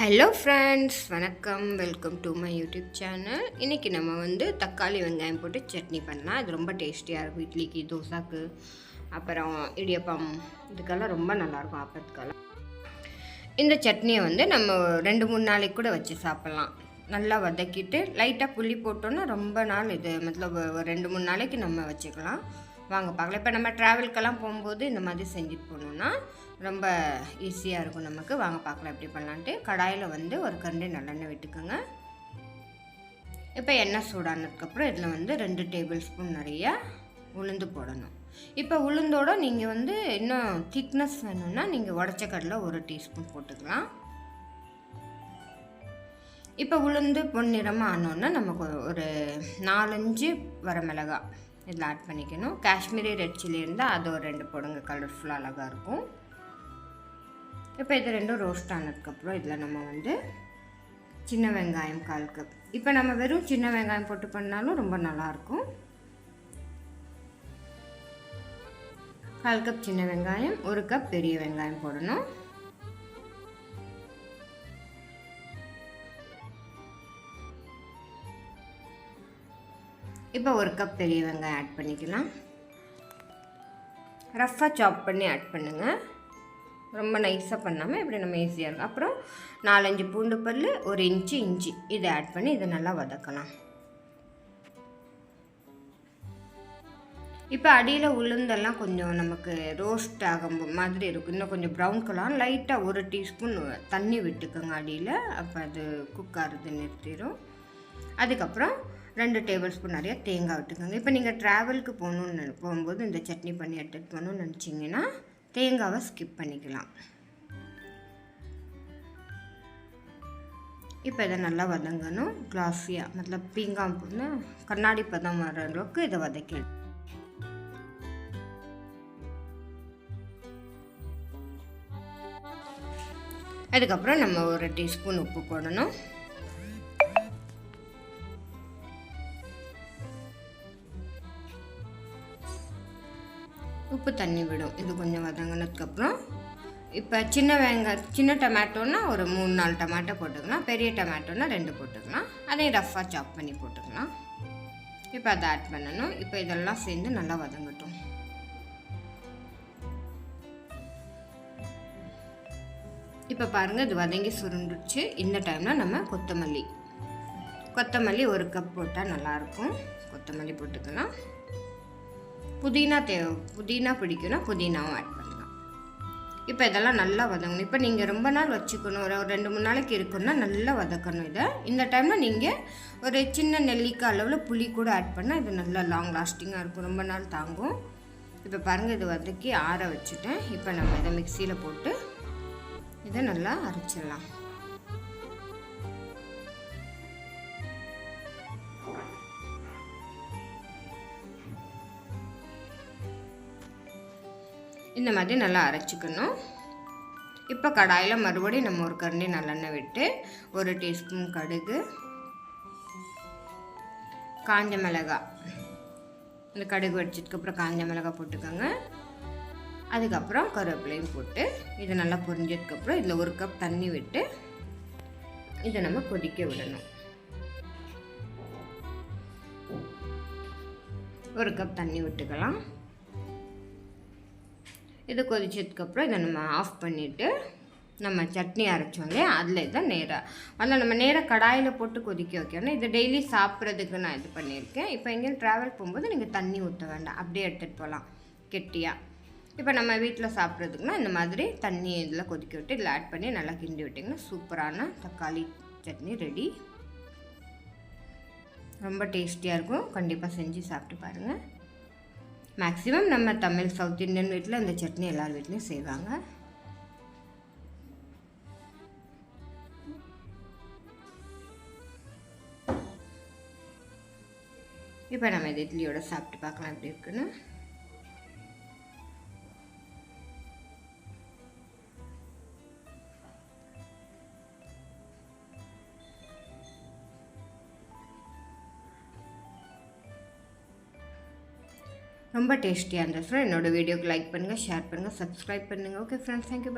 Hello friends, வணக்கம். Welcome to my YouTube channel. இன்றைக்கி நம்ம தக்காளி வெங்காயம் போட்டு சட்னி பண்ணலாம். இது ரொம்ப டேஸ்டியாக இருக்கும். இட்லிக்கு, தோசாக்கு, அப்புறம் இடியப்பம், இதுக்கெல்லாம் ரொம்ப நல்லாயிருக்கும். ஆப்பத்துக்கெல்லாம் இந்த சட்னியை நம்ம 2-3 நாளைக்கு கூட வச்சு சாப்பிட்லாம். நல்லா வதக்கிட்டு லைட்டாக புளி போட்டோன்னா ரொம்ப நாள் இது மத்தலப் ஒரு 2-3 நாளைக்கு நம்ம வச்சுக்கலாம். வாங்க பார்க்கலாம். இப்போ நம்ம ட்ராவல்க்கெல்லாம் போகும்போது இந்த மாதிரி செஞ்சுட்டு போனோம்னா ரொம்ப ஈஸியாக இருக்கும் நமக்கு. வாங்க பார்க்கலாம் எப்படி பண்ணலான்ட்டு. கடாயில் ஒரு கரண்டி நல்லெண்ணெய் விட்டுக்கோங்க. இப்போ எண்ணெய் சூடானதுக்கப்புறம் இதில் 2 டேபிள் ஸ்பூன் நிறைய உளுந்து போடணும். இப்போ உளுந்தோடு நீங்கள் இன்னும் திக்னஸ் வேணும்னா நீங்கள் உடச்ச கடலை 1 டீஸ்பூன் போட்டுக்கலாம். இப்போ உளுந்து பொன்னிறமாக ஆனோன்னா நமக்கு ஒரு 4-5 வரமிளகாய் இதில் ஆட் பண்ணிக்கணும். காஷ்மீரி ரெட் சில்லி இருந்தால் அது ஒரு 2 போடுங்க, கலர்ஃபுல்லாக அழகாக இருக்கும். இப்போ இது 2 ரோஸ்ட் ஆனதுக்கப்புறம் இதில் நம்ம சின்ன வெங்காயம் 1/4 கப். இப்போ நம்ம வெறும் சின்ன வெங்காயம் போட்டு பண்ணாலும் ரொம்ப நல்லாயிருக்கும். 1/4 கப் சின்ன வெங்காயம், 1 கப் பெரிய வெங்காயம் போடணும். இப்போ 1 கப் பெரிய வெங்காயம் ஆட் பண்ணிக்கலாம். ரஃப்பாக சாப் பண்ணி ஆட் பண்ணுங்கள், ரொம்ப நைஸாக பண்ணாமல் இப்படி நம்ம ஈஸியாக இருக்கும். அப்புறம் 4-5 பூண்டு பல், 1 இன்ச்சு இஞ்சி இதை ஆட் பண்ணி இதை நல்லா வதக்கலாம். இப்போ அடியில் உளுந்தெல்லாம் கொஞ்சம் நமக்கு ரோஸ்ட் ஆகும் மாதிரி இருக்கும். இன்னும் கொஞ்சம் ப்ரௌன் கலர் லைட்டாக 1 டீஸ்பூன் தண்ணி விட்டுக்கோங்க அடியில். அப்போ அது குக் ஆகிறது நிறுத்திடும். அதுக்கப்புறம் 2 டேபிள் ஸ்பூன் நிறைய தேங்காய் விட்டுக்கோங்க. இப்போ நீங்கள் ட்ராவலுக்கு போகும்போது இந்த சட்னி பண்ணி எடுத்துகிட்டு போகணுன்னு நினச்சிங்கன்னா தேங்காவை ஸ்கிப் பண்ணிக்கலாம். இப்போ இதை நல்லா வதங்கணும். கிளாஸியாக மத்தலப் பீங்காய் கண்ணாடி பதம் வர அளவுக்கு இதை வதக்கிடும். அதுக்கப்புறம் நம்ம 1 டீஸ்பூன் உப்பு போடணும். உப்பு தண்ணி விடும். இது கொஞ்சம் வதங்கினதுக்கப்புறம் இப்போ சின்ன டொமேட்டோன்னா ஒரு 3-4 டொமேட்டோ போட்டுக்கலாம். பெரிய டொமேட்டோன்னா 2 போட்டுக்கலாம். அதையும் ரஃப்பாக சாப் பண்ணி போட்டுக்கலாம். இப்போ அதை ஆட் பண்ணணும். இப்போ இதெல்லாம் சேர்ந்து நல்லா வதங்கட்டும். இப்போ பாருங்கள், இது வதங்கி சுருண்டுச்சு. இந்த டைமில் நம்ம கொத்தமல்லி 1 கப் போட்டால் நல்லாயிருக்கும். கொத்தமல்லி போட்டுக்கலாம். புதினா பிடிக்கும்னா புதினாவும் ஆட் பண்ணலாம். இப்போ இதெல்லாம் நல்லா வதங்கணும். இப்போ நீங்கள் ரொம்ப நாள் வச்சுக்கணும், ஒரு 2-3 நாளைக்கு இருக்குன்னா நல்லா வதக்கணும் இதை. இந்த டைமில் நீங்கள் ஒரு சின்ன நெல்லிக்காய் அளவில் புளி கூட ஆட் பண்ணால் இது நல்லா லாங் லாஸ்டிங்காக இருக்கும், ரொம்ப நாள் தாங்கும். இப்போ பாருங்கள், இது வதக்கி ஆற வச்சுட்டேன். இப்போ நம்ம இதை மிக்சியில் போட்டு இதை நல்லா அரைச்சிடலாம். இந்த மாதிரி நல்லா அரைச்சிக்கணும். இப்போ கடாயில் மறுபடியும் நம்ம 1 கரண்டி நல்லெண்ணெய் விட்டு 1 டீஸ்பூன் கடுகு, காஞ்ச மிளகாய், இந்த கடுகு வச்சதுக்கப்புறம் காஞ்ச மிளகாய் போட்டுக்கோங்க. அதுக்கப்புறம் கருவேப்பிலையும் போட்டு இதை நல்லா பொரிஞ்சதுக்கப்புறம் இதில் 1 கப் தண்ணி விட்டு இதை நம்ம கொதிக்க விடணும். 1 கப் தண்ணி விட்டுக்கலாம். இது கொதிச்சதுக்கப்புறம் இதை நம்ம ஆஃப் பண்ணிவிட்டு நம்ம சட்னி அரைச்சோம் இல்லையா, அதில் இதை நம்ம நேராக கடாயில் போட்டு கொதிக்க வைக்கணும். இது டெய்லி சாப்பிட்றதுக்கு நான் இது பண்ணியிருக்கேன். இப்போ எங்கேயும் ட்ராவல் போகும்போது நீங்கள் தண்ணி ஊற்ற வேண்டாம், அப்படியே எடுத்துகிட்டு போகலாம் கெட்டியாக. இப்போ நம்ம வீட்டில் சாப்பிட்றதுக்குன்னா இந்த மாதிரி தண்ணி இதில் கொதிக்க விட்டு இதில் ஆட் பண்ணி நல்லா கிண்டி விட்டிங்கன்னா சூப்பரான தக்காளி சட்னி ரெடி. ரொம்ப டேஸ்டியாக இருக்கும். கண்டிப்பாக செஞ்சு சாப்பிட்டு பாருங்கள். மேக்ஸிமம் நம்ம தமிழ் சவுத் இந்தியன் வீட்டில் இந்த சட்னி எல்லார் வீட்லேயும் செய்வாங்க. இப்போ நம்ம இது இட்லியோட சாப்பிட்டு பார்க்கலாம் எப்படி இருக்குன்னு. ரொம்ப டேஸ்டியாக இருந்துச்சு. என்னோடய வீடியோக்கு லைக் பண்ணுங்கள், ஷேர் பண்ணுங்கள், சப்ஸ்கிரைப் பண்ணுங்கள். Okay friends, thank you.